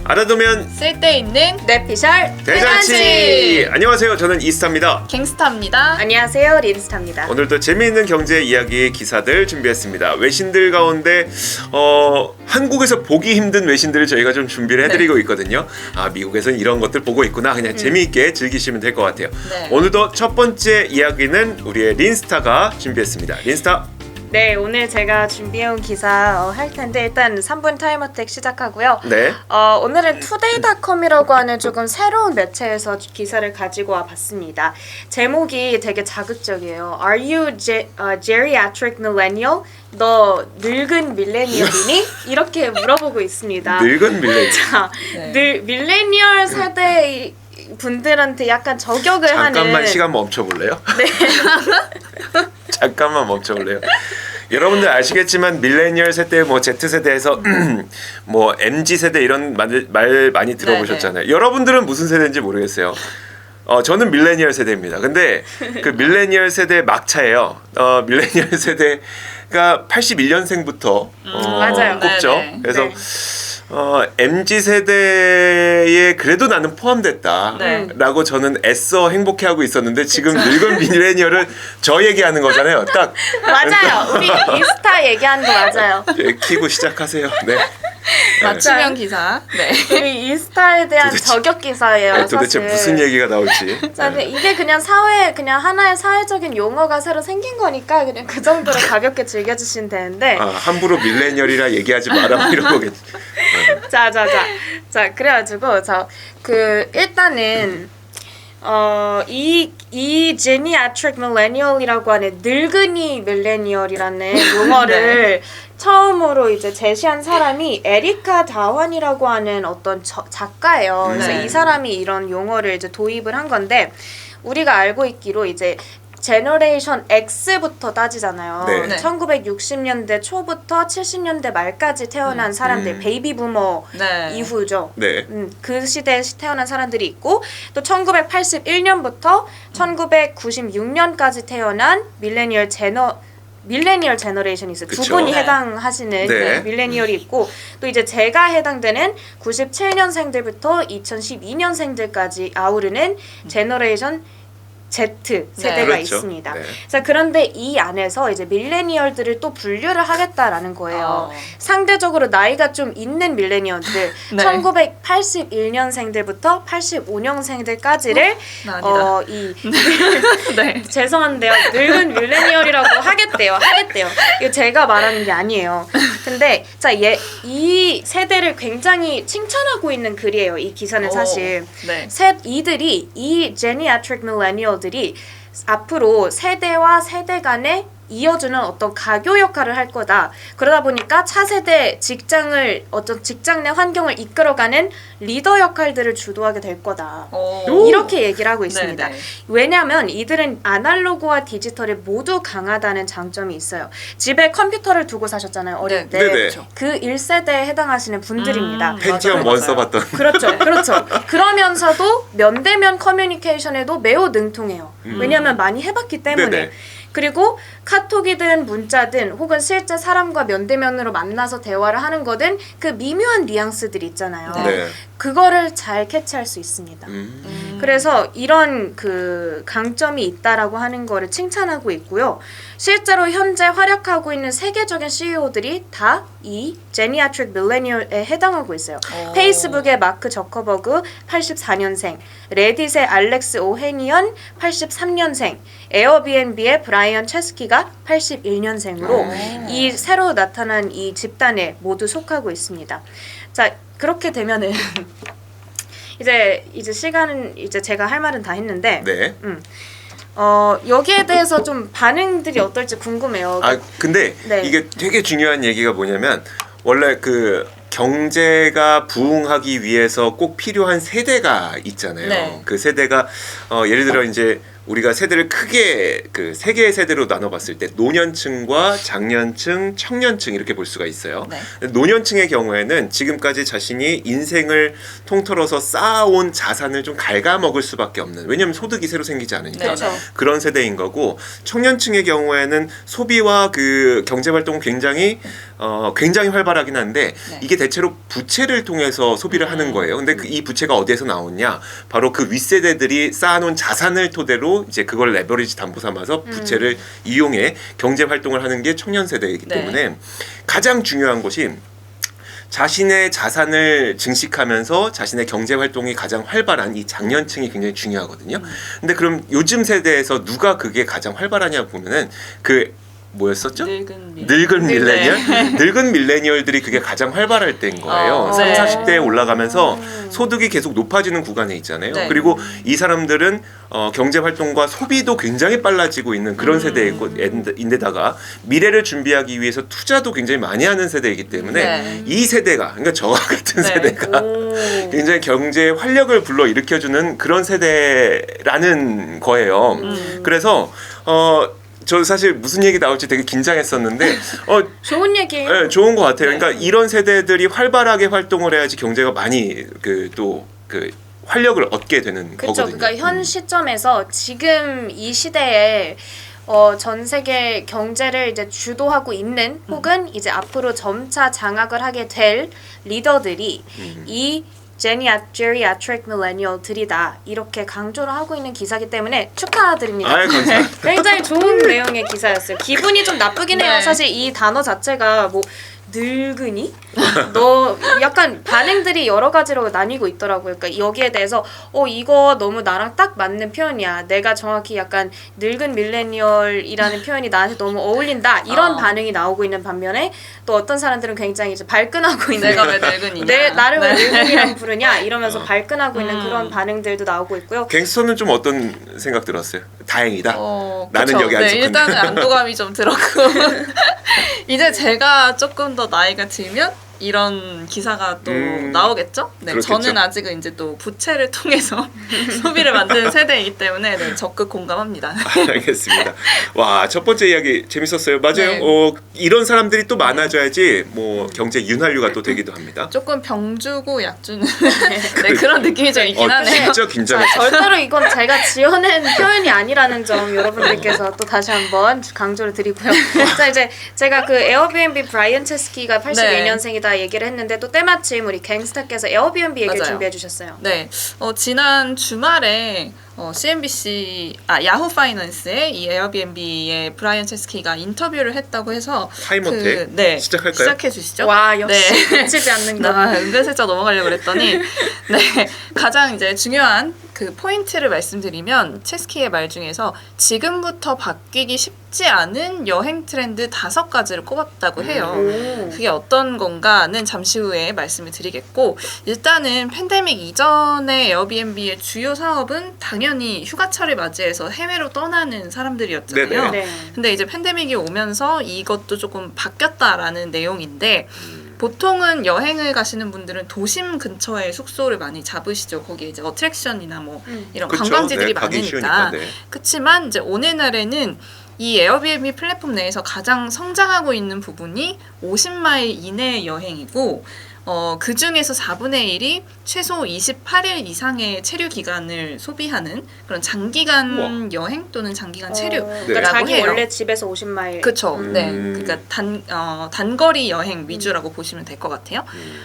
알아두면 쓸데있는 뇌피셜 대잔치. 안녕하세요. 저는 이스타입니다. 갱스타입니다. 안녕하세요, 린스타입니다. 오늘도 재미있는 경제 이야기 기사들 준비했습니다. 외신들 가운데 한국에서 보기 힘든 외신들을 저희가 좀 준비를 해드리고 있거든요. 아, 미국에서는 이런 것들 보고 있구나. 그냥 재미있게 즐기시면 될 것 같아요. 네. 오늘도 첫 번째 이야기는 우리의 린스타가 준비했습니다. 린스타. 네, 오늘 제가 준비해온 기사 할 텐데 일단 3분 타임어택 시작하고요. 네. 오늘은 투데이.com이라고 하는 조금 새로운 매체에서 기사를 가지고 와봤습니다. 제목이 되게 자극적이에요. Are you geriatric millennial? 너 늙은 밀레니얼이니? 이렇게 물어보고 있습니다. 늙은 밀레니얼. 자, 네. 밀레니얼 세대 분들한테 약간 저격을 잠깐만 하는 시간 멈춰볼래요? 네. 잠깐만 멈춰볼래요? 여러분들 아시겠지만 밀레니얼 세대, 뭐 Z 세대에서 뭐 MZ 세대 이런 말 많이 들어보셨잖아요. 여러분들은 무슨 세대인지 모르겠어요. 저는 밀레니얼 세대입니다. 근데 그 밀레니얼 세대 막차예요. 밀레니얼 세대가 81년생부터 맞아요. 꼽죠. 네네. 그래서 네. MZ 세대에 그래도 나는 포함됐다 네. 라고 저는 애써 행복해하고 있었는데 지금 늙은 밀레니얼은 저 얘기하는 거잖아요. 딱 맞아요. 우리 이스타 얘기하는 거 맞아요. 키고 시작하세요. 네. 맞춤형 기사. 네. 우리 이스타에 대한 도대체- 저격 기사예요. 도대체 사실. 무슨 얘기가 나올지. 자, 근데 이게 그냥 그냥 하나의 사회적인 용어가 새로 생긴 거니까 그냥 그 정도로 가볍게 즐겨주시면 되는데. 함부로 밀레니얼이라 얘기하지 마라 이런 거겠지. 자, 그래가지고 일단은 이 geriatric millennial이라고 하는 늙은이 밀레니얼이라는 용어를 처음으로 이제 제시한 사람이 에리카 다완이라고 하는 어떤 작가예요. 그래서 네. 이 사람이 이런 용어를 이제 도입을 한 건데 우리가 알고 있기로 이제 제너레이션 X부터 따지잖아요. 네. 네. 1960년대 초부터 70년대 말까지 태어난 사람들, 베이비 부머 네. 이후죠. 네. 그 시대에 태어난 사람들이 있고 또 1981년부터 1996년까지 태어난 밀레니얼 제너레이션이 있어요. 두 그쵸. 분이 네. 해당하시는 네. 밀레니얼이 있고 또 이제 제가 해당되는 97년생들부터 2012년생들까지 아우르는 제너레이션 Z 세대가 그렇죠. 있습니다. 네. 자, 그런데 이 안에서 이제 밀레니얼들을 또 분류를 하겠다라는 거예요. 상대적으로 나이가 좀 있는 밀레니얼들, 네. 1981년생들부터 85년생들까지를 나 아니다. 네. 죄송한데요. 늙은 밀레니얼이라고 하겠대요. 이거 제가 말하는 게 아니에요. 근데 이 세대를 굉장히 칭찬하고 있는 글이에요. 이 기사는 사실. 네. 이 geriatric millennial들이 앞으로 세대와 세대 간에 이어주는 어떤 가교 역할을 할 거다. 그러다 보니까 차세대 어떤 직장 내 환경을 이끌어가는 리더 역할들을 주도하게 될 거다. 이렇게 얘기를 하고 있습니다. 네네. 왜냐하면 이들은 아날로그와 디지털에 모두 강하다는 장점이 있어요. 집에 컴퓨터를 두고 사셨잖아요. 어릴 때. 네네. 그 1세대에 해당하시는 분들입니다. 펜티엄 맞아요. 원 써봤던. 그렇죠. 그러면서도 면대면 커뮤니케이션에도 매우 능통해요. 왜냐하면 많이 해봤기 때문에. 네네. 그리고 카톡이든 문자든 혹은 실제 사람과 면대면으로 만나서 대화를 하는 거든 그 미묘한 뉘앙스들이 있잖아요. 네. 그거를 잘 캐치할 수 있습니다. 그래서 이런 그 강점이 있다라고 하는 거를 칭찬하고 있고요. 실제로 현재 활약하고 있는 세계적인 CEO들이 다 이 geriatric millennial에 해당하고 있어요. 페이스북의 마크 저커버그 84년생, 레딧의 알렉스 오헤니언 83년생, 에어비앤비의 브라이언 체스키가 81년생으로 이 새로 나타난 이 집단에 모두 속하고 있습니다. 자, 그렇게 되면은 이제 시간은 이제 제가 할 말은 다 했는데 네. 여기에 대해서 좀 반응들이 어떨지 궁금해요. 근데 네. 이게 되게 중요한 얘기가 뭐냐면 원래 그 경제가 부흥하기 위해서 꼭 필요한 세대가 있잖아요. 네. 그 세대가 예를 들어 이제 우리가 세대를 크게 그 세 개의 세대로 나눠봤을 때 노년층과 장년층, 청년층 이렇게 볼 수가 있어요. 네. 노년층의 경우에는 지금까지 자신이 인생을 통틀어서 쌓아온 자산을 좀 갉아먹을 수밖에 없는, 왜냐하면 소득이 새로 생기지 않으니까 그렇죠. 그런 세대인 거고, 청년층의 경우에는 소비와 그 경제 활동은 굉장히 활발하긴 한데 네. 이게 대체로 부채를 통해서 소비를 하는 거예요. 근데 이 부채가 어디에서 나오냐? 바로 그 윗세대들이 쌓아놓은 자산을 토대로 이제 그걸 레버리지 담보 삼아서 부채를 이용해 경제 활동을 하는 게 청년 세대이기 네. 때문에 가장 중요한 것이 자신의 자산을 증식하면서 자신의 경제 활동이 가장 활발한 이 장년층이 굉장히 중요하거든요. 근데 그럼 요즘 세대에서 누가 그게 가장 활발하냐 보면은 그 뭐였었죠? 늙은 밀레니얼? 늙은 밀레니얼들이 그게 가장 활발할 때인 거예요. 3, 네. 40대에 올라가면서 소득이 계속 높아지는 구간에 있잖아요. 네. 그리고 이 사람들은 경제 활동과 소비도 굉장히 빨라지고 있는 그런 세대인데다가 미래를 준비하기 위해서 투자도 굉장히 많이 하는 세대이기 때문에 네. 이 세대가, 그러니까 저와 같은 네. 세대가 굉장히 경제의 활력을 불러일으켜주는 그런 세대라는 거예요. 그래서 저 사실 무슨 얘기 나올지 되게 긴장했었는데 좋은 얘기예요. 네, 좋은 것 같아요. 그러니까 이런 세대들이 활발하게 활동을 해야지 경제가 많이 그 활력을 얻게 되는 그렇죠. 거거든요. 그러니까 현 시점에서 지금 이 시대에 전 세계 경제를 이제 주도하고 있는 혹은 이제 앞으로 점차 장악을 하게 될 리더들이 이 제리아트릭 밀레니얼들이다 이렇게 강조를 하고 있는 기사이기 때문에 축하드립니다. 아유, 감사합니다. 굉장히 좋은 내용의 기사였어요. 기분이 좀 나쁘긴 해요. 네. 사실 이 단어 자체가 뭐 늙은이? 너 약간 반응들이 여러 가지로 나뉘고 있더라고요. 그러니까 여기에 대해서 이거 너무 나랑 딱 맞는 표현이야. 내가 정확히 약간 늙은 밀레니얼이라는 표현이 나한테 너무 어울린다. 이런 반응이 나오고 있는 반면에 또 어떤 사람들은 굉장히 이제 발끈하고 있는 내가 왜 늙은이냐? 나를 왜 네. 늙은이라고 부르냐 이러면서 발끈하고 있는 그런 반응들도 나오고 있고요. 갱스터는 좀 어떤 생각 들었어요? 다행이다. 나는 그쵸. 여기 안 속한다. 일단은 안도감이 좀 들었고 이제 제가 조금 더 나이가 들면 이런 기사가 또 나오겠죠? 네, 그렇겠죠. 저는 아직은 이제 또 부채를 통해서 소비를 만드는 세대이기 때문에 네, 적극 공감합니다. 알겠습니다. 와, 첫 번째 이야기 재밌었어요. 맞아요. 네. 이런 사람들이 또 많아져야지 뭐 경제 윤활유가 또 되기도 합니다. 조금 병 주고 약 주는 네, 그런 느낌이 좀 있긴 하네요. 진짜 긴장했어요. 절대로 이건 제가 지어낸 표현이 아니라는 점 여러분들께서 또 다시 한번 강조를 드리고요. 자, 이제 제가 그 에어비앤비 브라이언 체스키가 81년생이다 얘기를 했는데 또 때마침 우리 갱스터께서 에어비앤비 얘기를 맞아요. 준비해 주셨어요. 네, 지난 주말에 CNBC 야후 파이낸스에 이 에어비앤비의 브라이언 체스키가 인터뷰를 했다고 해서 타임어택 네, 시작할까요? 시작해 주시죠. 와, 역시 네. 놓치지 않는 거. 나 은근슬쩍 넘어가려고 그랬더니 네, 가장 이제 중요한 그 포인트를 말씀드리면 체스키의 말 중에서 지금부터 바뀌기 쉽지 않은 여행 트렌드 5가지를 꼽았다고 해요. 그게 어떤 건가는 잠시 후에 말씀을 드리겠고, 일단은 팬데믹 이전의 에어비앤비의 주요 사업은 당연히 휴가철을 맞이해서 해외로 떠나는 사람들이었잖아요. 네. 근데 이제 팬데믹이 오면서 이것도 조금 바뀌었다라는 내용인데, 보통은 여행을 가시는 분들은 도심 근처에 숙소를 많이 잡으시죠. 거기에 이제 어트랙션이나 뭐 이런 그쵸. 관광지들이 네, 가기 많으니까. 쉬우니까, 네. 그렇지만 이제 오늘날에는 이 에어비앤비 플랫폼 내에서 가장 성장하고 있는 부분이 50마일 이내의 여행이고, 그 중에서 4분의 1이 최소 28일 이상의 체류 기간을 소비하는 그런 장기간 우와. 여행 또는 장기간 그러니까 체류라고 자기 해요. 원래 집에서 50마일. 그렇죠. 네, 그러니까 단거리 여행 위주라고 보시면 될 것 같아요.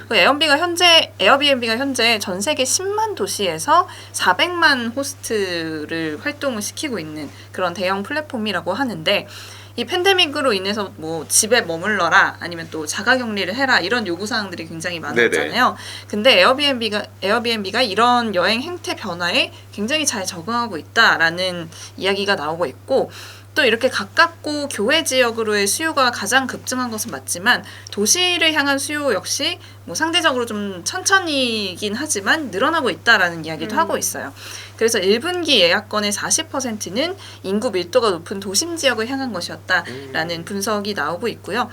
그 에어비앤비가 현재 전 세계 10만 도시에서 400만 호스트를 활동을 시키고 있는 그런 대형 플랫폼이라고 하는데, 이 팬데믹으로 인해서 뭐 집에 머물러라 아니면 또 자가격리를 해라 이런 요구 사항들이 굉장히 많았잖아요. 근데 에어비앤비가 이런 여행 행태 변화에 굉장히 잘 적응하고 있다라는 이야기가 나오고 있고, 또 이렇게 가깝고 교외 지역으로의 수요가 가장 급증한 것은 맞지만 도시를 향한 수요 역시 뭐 상대적으로 좀 천천히긴 하지만 늘어나고 있다라는 이야기도 하고 있어요. 그래서 1분기 예약건의 40%는 인구 밀도가 높은 도심 지역을 향한 것이었다라는 분석이 나오고 있고요.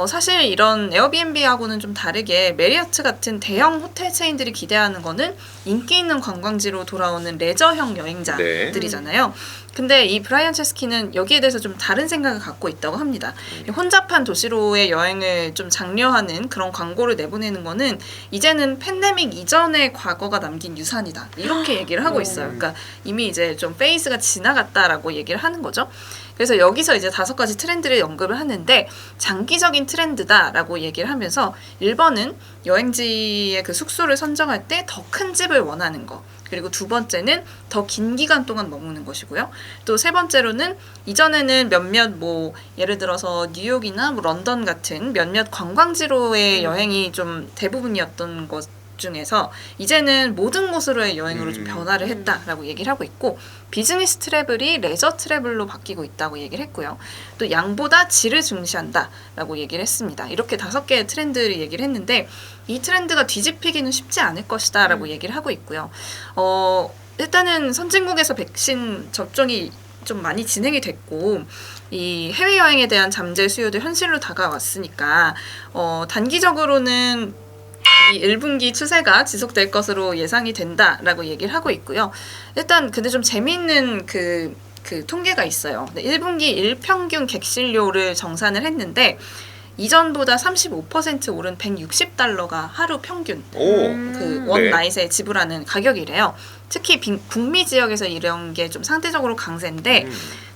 사실 이런 에어비앤비하고는 좀 다르게 메리어트 같은 대형 호텔 체인들이 기대하는 거는 인기 있는 관광지로 돌아오는 레저형 여행자들이잖아요. 근데 이 브라이언 체스키는 여기에 대해서 좀 다른 생각을 갖고 있다고 합니다. 혼잡한 도시로의 여행을 좀 장려하는 그런 광고를 내보내는 거는 이제는 팬데믹 이전의 과거가 남긴 유산이다. 이렇게 얘기를 하고 있어요. 그러니까 이미 이제 좀 페이즈가 지나갔다라고 얘기를 하는 거죠. 그래서 여기서 이제 5가지 트렌드를 언급을 하는데 장기적인 트렌드다라고 얘기를 하면서 1번은 여행지의 그 숙소를 선정할 때 더 큰 집을 원하는 거. 그리고 2번째는 더 긴 기간 동안 머무는 것이고요. 또 3번째로는 이전에는 몇몇 뭐 예를 들어서 뉴욕이나 뭐 런던 같은 몇몇 관광지로의 여행이 좀 대부분이었던 것 중에서 이제는 모든 곳으로의 여행으로 좀 변화를 했다라고 얘기를 하고 있고 비즈니스 트래블이 레저 트래블로 바뀌고 있다고 얘기를 했고요. 또 양보다 질을 중시한다라고 얘기를 했습니다. 이렇게 5개의 트렌드를 얘기를 했는데 이 트렌드가 뒤집히기는 쉽지 않을 것이다라고 얘기를 하고 있고요. 일단은 선진국에서 백신 접종이 좀 많이 진행이 됐고 이 해외여행에 대한 잠재 수요도 현실로 다가왔으니까 단기적으로는 이 1분기 추세가 지속될 것으로 예상이 된다라고 얘기를 하고 있고요. 일단 근데 좀 재미있는 그 통계가 있어요. 1분기 일평균 객실료를 정산을 했는데 이전보다 35% 오른 $160가 하루 평균 그 원나잇에 지불하는 가격이래요. 특히 북미 지역에서 이런 게 좀 상대적으로 강세인데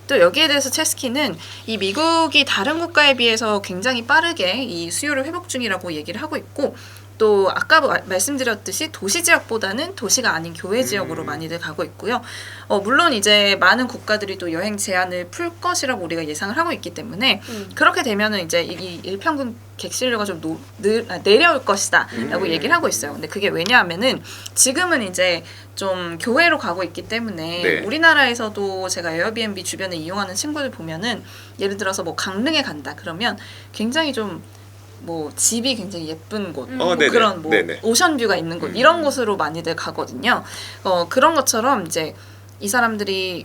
또 여기에 대해서 체스키는 이 미국이 다른 국가에 비해서 굉장히 빠르게 이 수요를 회복 중이라고 얘기를 하고 있고 또 아까 말씀드렸듯이 도시 지역보다는 도시가 아닌 교외 지역으로 많이들 가고 있고요. 물론 이제 많은 국가들이 또 여행 제한을 풀 것이라고 우리가 예상을 하고 있기 때문에 그렇게 되면은 이제 이 일평균 객실료가 좀 내려올 것이다라고 얘기를 하고 있어요. 근데 그게 왜냐하면은 지금은 이제 좀 교외로 가고 있기 때문에 우리나라에서도 제가 에어비앤비 주변에 이용하는 친구들 보면은 예를 들어서 뭐 강릉에 간다 그러면 굉장히 좀 뭐 집이 굉장히 예쁜 곳, 뭐 그런 뭐 오션뷰가 있는 곳 이런 곳으로 많이들 가거든요. 그런 것처럼 이제 이 사람들이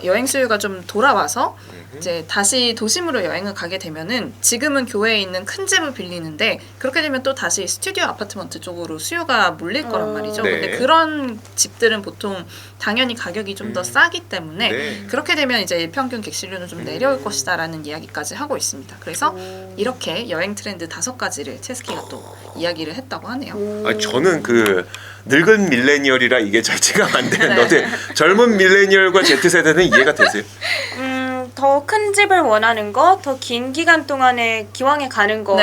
여행 수요가 좀 돌아와서 이제 다시 도심으로 여행을 가게 되면은 지금은 교외에 있는 큰 집을 빌리는데 그렇게 되면 또 다시 스튜디오 아파트먼트 쪽으로 수요가 몰릴 거란 말이죠. 근데 그런 집들은 보통 당연히 가격이 좀 더 싸기 때문에 그렇게 되면 이제 평균 객실료는 좀 내려올 것이다라는 이야기까지 하고 있습니다. 그래서 이렇게 여행 트렌드 5가지를 체스키가 또 이야기를 했다고 하네요. 저는 그 늙은 밀레니얼이라 이게 절제가 안 되는데 젊은 밀레니얼과 Z세대는 이해가 되세요? 더 큰 집을 원하는 거, 더 긴 기간 동안에 기왕에 가는 거,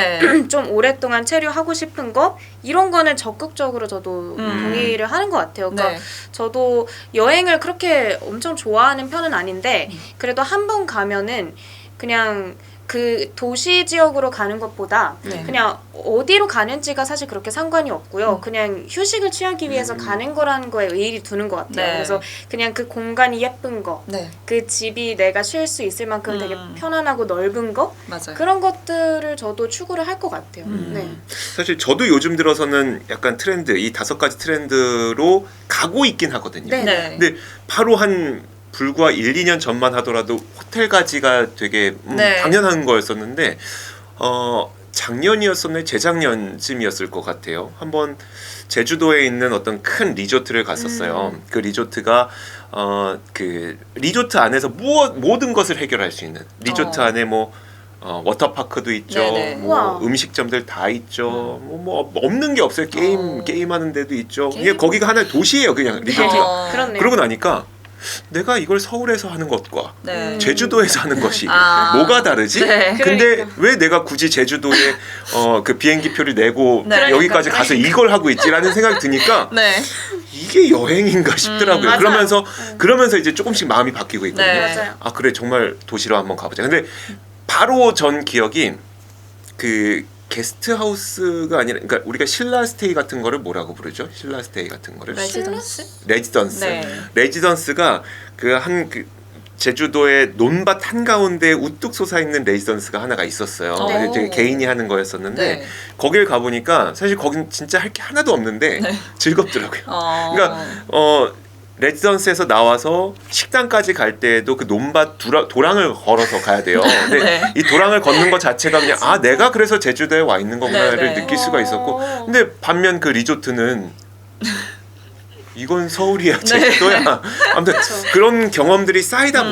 좀 오랫동안 체류하고 싶은 거 이런 거는 적극적으로 저도 동의를 하는 것 같아요. 그러니까 저도 여행을 그렇게 엄청 좋아하는 편은 아닌데 그래도 한 번 가면은 그냥 그 도시 지역으로 가는 것보다 그냥 어디로 가는지가 사실 그렇게 상관이 없고요. 그냥 휴식을 취하기 위해서 가는 거라는 거에 의의를 두는 것 같아요. 그래서 그냥 그 공간이 예쁜 거, 그 집이 내가 쉴 수 있을 만큼 되게 편안하고 넓은 거 그런 것들을 저도 추구를 할 것 같아요. 사실 저도 요즘 들어서는 약간 트렌드, 이 5가지 트렌드로 가고 있긴 하거든요. 근데 바로 한 불과 1, 2년 전만 하더라도 호텔 가지가 되게 당연한 거였었는데 작년이었었네, 재작년쯤이었을 것 같아요. 한번 제주도에 있는 어떤 큰 리조트를 갔었어요. 그 리조트가 그 리조트 안에서 모든 것을 해결할 수 있는 리조트 안에 뭐 워터파크도 있죠. 뭐 음식점들 다 있죠. 뭐 없는 게 없어요. 게임하는 데도 있죠. 이게 거기가 하나의 도시예요, 그냥 리조트가. 그러고 나니까 내가 이걸 서울에서 하는 것과 제주도에서 하는 것이 뭐가 다르지? 근데 왜 내가 굳이 제주도에 그 비행기표를 내고 여기까지 가서 이걸 하고 있지라는 생각이 드니까 이게 여행인가 싶더라고요. 그러면서 이제 조금씩 마음이 바뀌고 있거든요. 아 그래 정말 도시로 한번 가보자. 근데 바로 전 기억이 그 게스트하우스가 아니라, 그러니까 우리가 신라 스테이 같은 거를 뭐라고 부르죠? 신라 스테이 같은 거를 레지던스가 그 제주도의 논밭 한가운데 우뚝 솟아있는 레지던스가 하나가 있었어요. 되게 개인이 하는 거였었는데 거길 가보니까 사실 거긴 진짜 할 게 하나도 없는데 즐겁더라고요. 그러니까 레지던스에서 나와서 식당까지 갈 때에도 그 논밭 도랑을 걸어서 가야 돼요. 근데 네. 이 도랑을 걷는 것 자체가 그냥 내가 그래서 제주도에 와 있는 거구나를 네, 네. 느낄 수가 있었고, 근데 반면 그 리조트는 이건 서울이야, 제주도야. 아무튼 그런 경험들이 쌓이다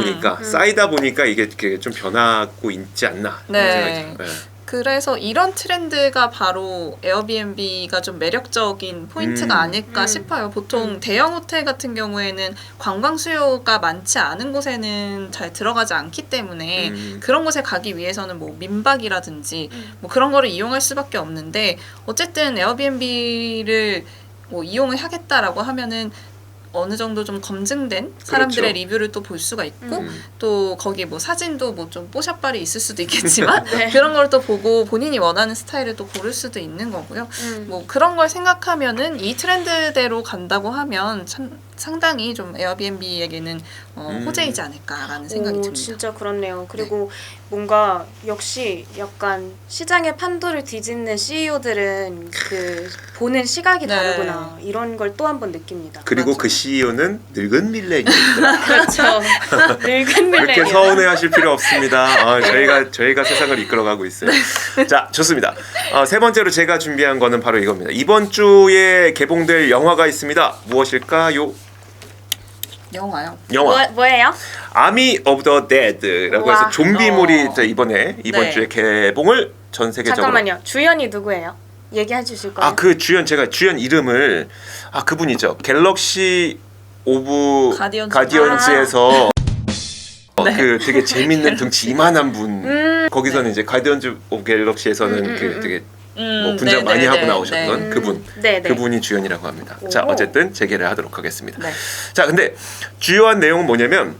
보니까 이게 이렇게 좀 변하고 있지 않나 네. 그런 생각이 들어요. 그래서 이런 트렌드가 바로 에어비앤비가 좀 매력적인 포인트가 아닐까 싶어요. 보통 대형 호텔 같은 경우에는 관광 수요가 많지 않은 곳에는 잘 들어가지 않기 때문에 그런 곳에 가기 위해서는 뭐 민박이라든지 뭐 그런 거를 이용할 수밖에 없는데, 어쨌든 에어비앤비를 뭐 이용을 하겠다라고 하면은 어느 정도 좀 검증된 사람들의 그렇죠. 리뷰를 또 볼 수가 있고 또 거기 뭐 사진도 뭐 좀 뽀샵발이 있을 수도 있겠지만 네. 그런 걸 또 보고 본인이 원하는 스타일을 또 고를 수도 있는 거고요. 뭐 그런 걸 생각하면은 이 트렌드대로 간다고 하면 참 상당히 좀 에어비앤비에게는 호재이지 않을까라는 생각이 듭니다. 진짜 그렇네요. 그리고 뭔가 역시 약간 시장의 판도를 뒤집는 CEO들은 그 보는 시각이 네. 다르구나, 이런 걸 또 한 번 느낍니다. 그리고 그 CEO는 늙은 밀레니얼입니다. 그렇죠. 늙은 그렇게 밀레니얼. 서운해하실 필요 없습니다. 저희가 세상을 이끌어가고 있어요. 자, 좋습니다. 세 번째로 제가 준비한 거는 바로 이겁니다. 이번 주에 개봉될 영화가 있습니다. 무엇일까요? 영화요. 영화 뭐예요? 아미 오브 더 데드라고 우와. 해서 좀비물이 이번 네. 주에 개봉을 전 세계적으로. 잠깐만요. 주연이 누구예요? 얘기해 주실 거예요? 그 제가 주연 이름을 그분이죠. 갤럭시 오브 가디언즈에서 네. 그 되게 재밌는 등치 이만한 분. 거기서는 이제 가디언즈 오브 갤럭시에서는 그 되게 뭐 분장 많이 하고 나오셨던 그분. 그분이 주연이라고 합니다. 자, 어쨌든 재개를 하도록 하겠습니다. 네. 자, 근데 주요한 내용은 뭐냐면,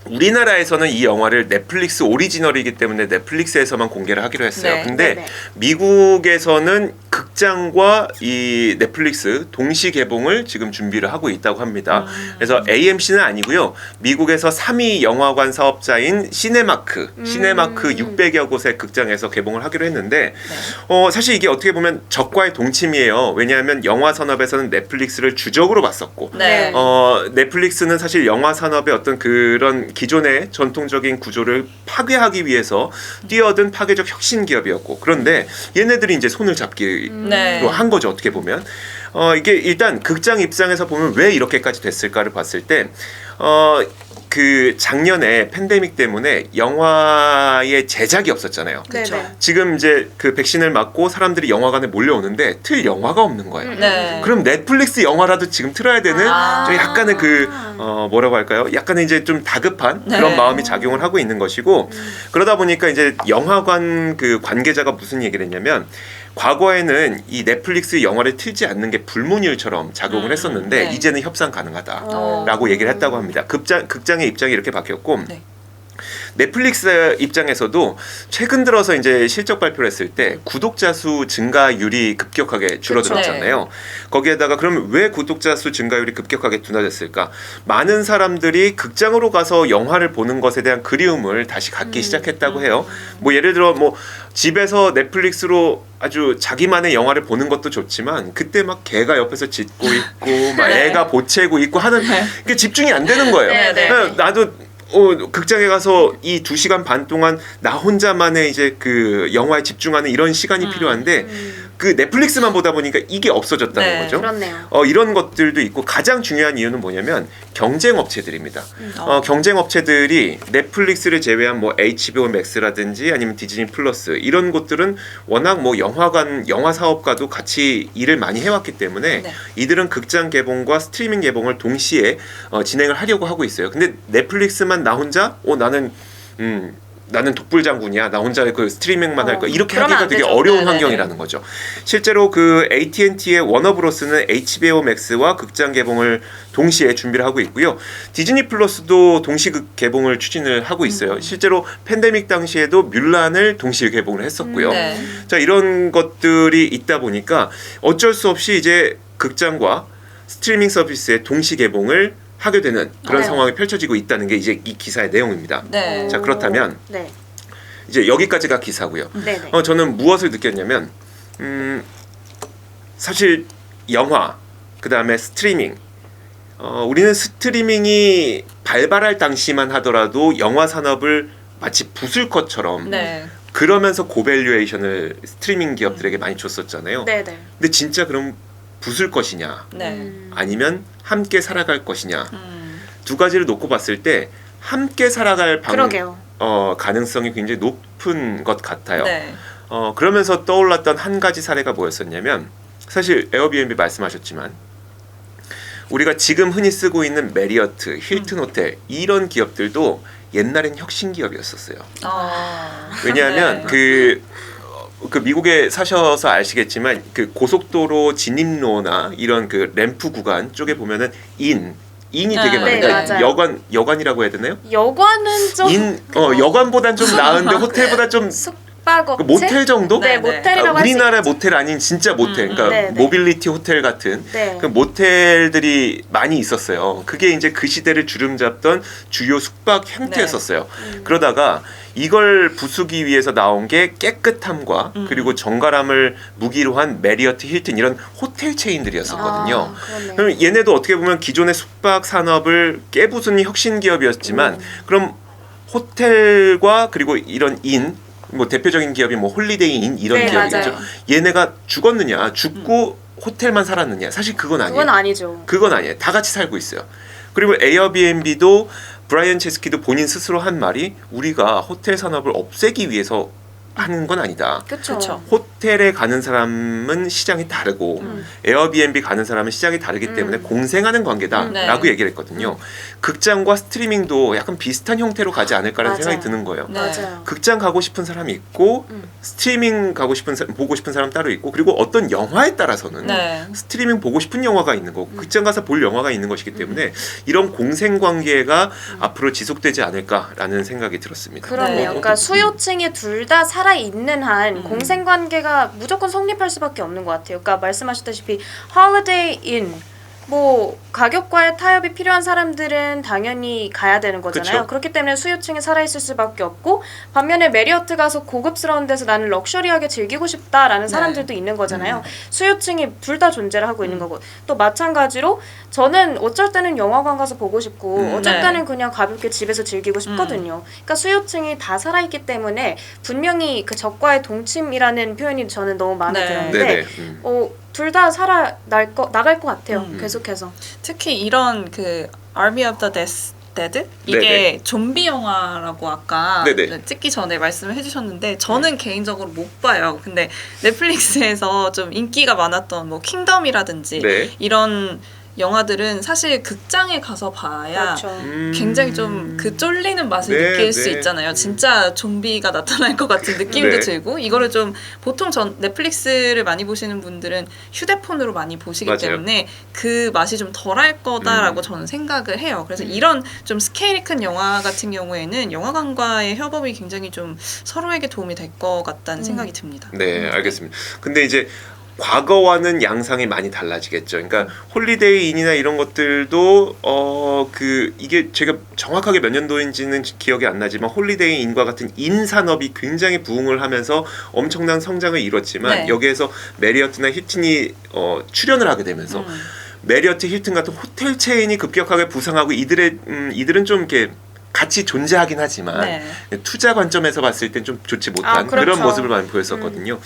우리나라에서는 이 영화를 넷플릭스 오리지널이기 때문에 넷플릭스에서만 공개를 하기로 했어요. 네. 근데 네네. 미국에서는 극장과 이 넷플릭스 동시 개봉을 지금 준비를 하고 있다고 합니다. 그래서 AMC는 아니고요. 미국에서 3위 영화관 사업자인 시네마크 600여 곳의 극장에서 개봉을 하기로 했는데 사실 이게 어떻게 보면 적과의 동침이에요. 왜냐하면 영화 산업에서는 넷플릭스를 주적으로 봤었고 네. 넷플릭스는 사실 영화 산업의 어떤 그런 기존의 전통적인 구조를 파괴하기 위해서 뛰어든 파괴적 혁신 기업이었고, 그런데 얘네들이 이제 손을 잡기로 네. 한 거죠. 어떻게 보면 이게 일단 극장 입장에서 보면 왜 이렇게까지 됐을까를 봤을 때 그 작년에 팬데믹 때문에 영화의 제작이 없었잖아요. 네네. 지금 이제 그 백신을 맞고 사람들이 영화관에 몰려오는데 틀 영화가 없는 거예요. 네. 그럼 넷플릭스 영화라도 지금 틀어야 되는 좀 약간의 그 뭐라고 할까요? 약간의 이제 좀 다급한 그런 마음이 작용을 하고 있는 것이고, 그러다 보니까 이제 영화관 그 관계자가 무슨 얘기를 했냐면, 과거에는 이 넷플릭스 영화를 틀지 않는 게 불문율처럼 작용을 했었는데 네. 이제는 협상 가능하다라고 얘기를 했다고 합니다. 극장의 입장이 이렇게 바뀌었고, 네. 넷플릭스 입장에서도 최근 들어서 이제 실적 발표를 했을 때 구독자 수 증가율이 급격하게 줄어들었잖아요. 거기에다가 그러면 왜 구독자 수 증가율이 급격하게 둔화됐을까? 많은 사람들이 극장으로 가서 영화를 보는 것에 대한 그리움을 다시 갖기 시작했다고 해요. 뭐 예를 들어 뭐 집에서 넷플릭스로 아주 자기만의 영화를 보는 것도 좋지만 그때 막 개가 옆에서 짖고 있고 막 애가 보채고 있고 하는 게 집중이 안 되는 거예요. 네, 네. 나도 극장에 가서 이 2시간 반 동안 나 혼자만의 이제 그 영화에 집중하는 이런 시간이 필요한데 그 넷플릭스만 보다 보니까 이게 없어졌다는 네, 거죠. 그렇네요. 이런 것들도 있고, 가장 중요한 이유는 뭐냐면 경쟁 업체들입니다. 경쟁 업체들이 넷플릭스를 제외한 뭐 HBO Max라든지 아니면 디즈니 플러스 이런 곳들은 워낙 뭐 영화 사업과도 같이 일을 많이 해왔기 때문에 네. 이들은 극장 개봉과 스트리밍 개봉을 동시에 진행을 하려고 하고 있어요. 근데 넷플릭스만 나 혼자 나는 독불 장군이야. 나 혼자 그 스트리밍만 할 거야. 이렇게 그러면 하기가 안 되게 되죠. 어려운 네네네. 환경이라는 거죠. 실제로 그 AT&T의 워너브로스는 HBO Max와 극장 개봉을 동시에 준비를 하고 있고요. 디즈니 플러스도 동시 개봉을 추진을 하고 있어요. 실제로 팬데믹 당시에도 뮬란을 동시 개봉을 했었고요. 네. 자, 이런 것들이 있다 보니까 어쩔 수 없이 이제 극장과 스트리밍 서비스의 동시 개봉을 하게 되는 그런 상황이 펼쳐지고 있다는 게 이제 이 기사의 내용입니다. 네. 자, 그렇다면 네. 이제 여기까지가 기사고요. 네네. 저는 무엇을 느꼈냐면 사실 영화, 그 다음에 스트리밍, 우리는 스트리밍이 발발할 당시만 하더라도 영화 산업을 마치 부술 것처럼 네. 그러면서 고밸류에이션을 스트리밍 기업들에게 많이 줬었잖아요. 네네. 근데 진짜 그럼 부술 것이냐 네. 아니면 함께 살아갈 것이냐 두 가지를 놓고 봤을 때 함께 살아갈 그러게요. 가능성이 굉장히 높은 것 같아요. 네. 그러면서 떠올랐던 한 가지 사례가 뭐였었냐면 사실 에어비앤비 말씀하셨지만 우리가 지금 흔히 쓰고 있는 메리어트, 힐튼 호텔 이런 기업들도 옛날엔 혁신 기업이었었어요. 왜냐하면 네. 그 미국에 사셔서 아시겠지만 그 고속도로 진입로나 이런 그 램프 구간 쪽에 보면은 인이 되게 네, 많아요. 그러니까 맞아요. 여관이라고 해야 되나요? 여관은 좀 여관보단 좀 나은데 호텔보다 좀 숙박업체? 모텔 정도? 네, 네, 네. 모텔이라고 할 수 우리나라 있죠. 모텔 아닌 진짜 모텔, 그러니까 네, 네. 모빌리티 호텔 같은 네. 그 모텔들이 많이 있었어요. 그게 이제 그 시대를 주름잡던 주요 숙박 형태였었어요. 그러다가 이걸 부수기 위해서 나온 게 깨끗함과 그리고 정갈함을 무기로 한 메리어트, 힐튼 이런 호텔 체인들이었었거든요. 그러네요. 그럼 얘네도 어떻게 보면 기존의 숙박 산업을 깨부수는 혁신 기업이었지만 그럼 호텔과 그리고 이런 뭐 대표적인 기업이 뭐 홀리데이 인 이런 네, 기업이겠죠. 맞아요. 얘네가 죽었느냐, 죽고 호텔만 살았느냐, 사실 그건 아니에요. 그건 아니죠. 그건 아니에요. 다 같이 살고 있어요. 그리고 에어비앤비도 브라이언 체스키도 본인 스스로 한 말이 우리가 호텔 산업을 없애기 위해서 하는 건 아니다. 그렇죠. 그쵸. 호텔에 가는 사람은 시장이 다르고 에어비앤비 가는 사람은 시장이 다르기 때문에 공생하는 관계다라고 네. 얘기를 했거든요. 극장과 스트리밍도 약간 비슷한 형태로 가지 않을까라는 맞아요. 생각이 드는 거예요. 네. 맞아요. 극장 가고 싶은 사람이 있고 스트리밍 가고 싶은 보고 싶은 사람 따로 있고 그리고 어떤 영화에 따라서는 네. 스트리밍 보고 싶은 영화가 있는 거고 극장 가서 볼 영화가 있는 것이기 때문에 이런 공생 관계가 앞으로 지속되지 않을까라는 생각이 들었습니다. 그렇네요. 네. 그러니까 수요층이 둘 다 살아 있는 한 공생 관계가 무조건 성립할 수밖에 없는 것 같아요. 그러니까 말씀하셨다시피 홀리데이 인 뭐 가격과의 타협이 필요한 사람들은 당연히 가야 되는 거잖아요. 그쵸. 그렇기 때문에 수요층이 살아있을 수밖에 없고 반면에 메리어트 가서 고급스러운 데서 나는 럭셔리하게 즐기고 싶다라는 네. 사람들도 있는 거잖아요. 수요층이 둘 다 존재를 하고 있는 거고 또 마찬가지로 저는 어쩔 때는 영화관 가서 보고 싶고 어쩔 네. 때는 그냥 가볍게 집에서 즐기고 싶거든요. 그러니까 수요층이 다 살아있기 때문에 분명히 그 적과의 동침이라는 표현이 저는 너무 마음에 네. 들었는데 네네. 둘 다 나갈 것 같아요. 계속해서. 특히 이런 그 Army of the Dead 이게 네네. 좀비 영화라고 아까 네네. 찍기 전에 말씀을 해주셨는데 저는 개인적으로 못 봐요. 근데 넷플릭스에서 좀 인기가 많았던 뭐 킹덤이라든지 네. 이런 영화들은 사실 극장에 가서 봐야 그렇죠. 굉장히 좀 그 쫄리는 맛을 네, 느낄 수 네. 있잖아요. 진짜 좀비가 나타날 것 같은 느낌도 네. 들고 이거를 좀 보통 넷플릭스를 많이 보시는 분들은 휴대폰으로 많이 보시기 맞아요. 때문에 그 맛이 좀 덜할 거다라고 저는 생각을 해요. 그래서 이런 좀 스케일이 큰 영화 같은 경우에는 영화관과의 협업이 굉장히 좀 서로에게 도움이 될 것 같다는 생각이 듭니다. 네, 알겠습니다. 근데 이제 과거와는 양상이 많이 달라지겠죠. 그러니까 홀리데이 인이나 이런 것들도 이게 제가 정확하게 몇 년도인지는 기억이 안 나지만 홀리데이 인과 같은 인 산업이 굉장히 부흥을 하면서 엄청난 성장을 이뤘지만 네. 여기에서 메리어트나 힐튼이 출연을 하게 되면서 메리어트, 힐튼 같은 호텔 체인이 급격하게 부상하고 이들은 좀 이렇게 같이 존재하긴 하지만 네. 투자 관점에서 봤을 땐 좀 좋지 못한 그렇죠. 그런 모습을 많이 보였었거든요.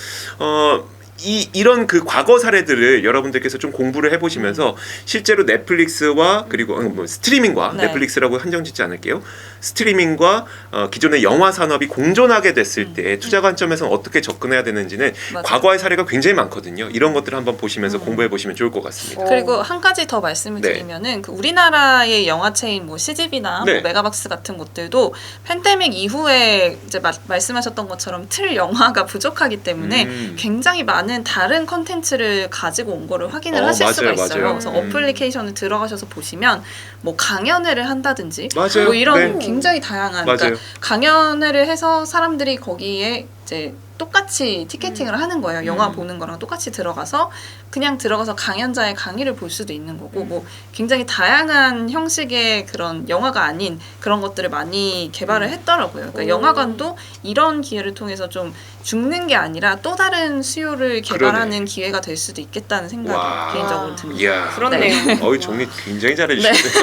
이런 그 과거 사례들을 여러분들께서 좀 공부를 해보시면서 실제로 넷플릭스와 그리고 뭐 스트리밍과 네. 넷플릭스라고 한정짓지 않을게요. 스트리밍과 기존의 영화 산업이 공존하게 됐을 때 투자 관점에서는 어떻게 접근해야 되는지는 맞아요. 과거의 사례가 굉장히 많거든요. 이런 것들을 한번 보시면서 공부해 보시면 좋을 것 같습니다. 그리고 한 가지 더 말씀을 네. 드리면은 그 우리나라의 영화 체인 뭐 CGV나 네. 뭐 메가박스 같은 곳들도 팬데믹 이후에 이제 말씀하셨던 것처럼 틀 영화가 부족하기 때문에 굉장히 많은 다른 컨텐츠를 가지고 온 거를 확인을 하실 맞아요, 수가 있어요. 맞아요. 그래서 어플리케이션을 들어가셔서 보시면 뭐 강연회를 한다든지 맞아요. 뭐 이런 네. 굉장히 다양한 맞아요. 그러니까 강연회를 해서 사람들이 거기에 이제 똑같이 티켓팅을 하는 거예요. 영화 보는 거랑 똑같이 들어가서 그냥 들어가서 강연자의 강의를 볼 수도 있는 거고 뭐 굉장히 다양한 형식의 그런 영화가 아닌 그런 것들을 많이 개발을 했더라고요. 그러니까 영화관도 이런 기회를 통해서 좀 죽는 게 아니라 또 다른 수요를 개발하는 기회가 될 수도 있겠다는 생각이 와. 개인적으로 듭니다. 이야. 그렇네요. 어이 정리 굉장히 잘해주시네요.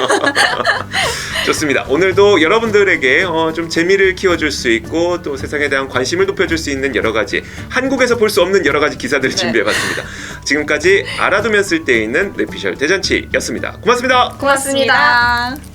좋습니다. 오늘도 여러분들에게 좀 재미를 키워줄 수 있고 또 세상에 대한 관심을 높여줄 수 있는 여러 가지 한국에서 볼 수 없는 여러 가지 기사들을 준비해봤습니다. 지금까지 알아두면 쓸 데 있는 뇌피셜 대잔치였습니다. 고맙습니다. 고맙습니다.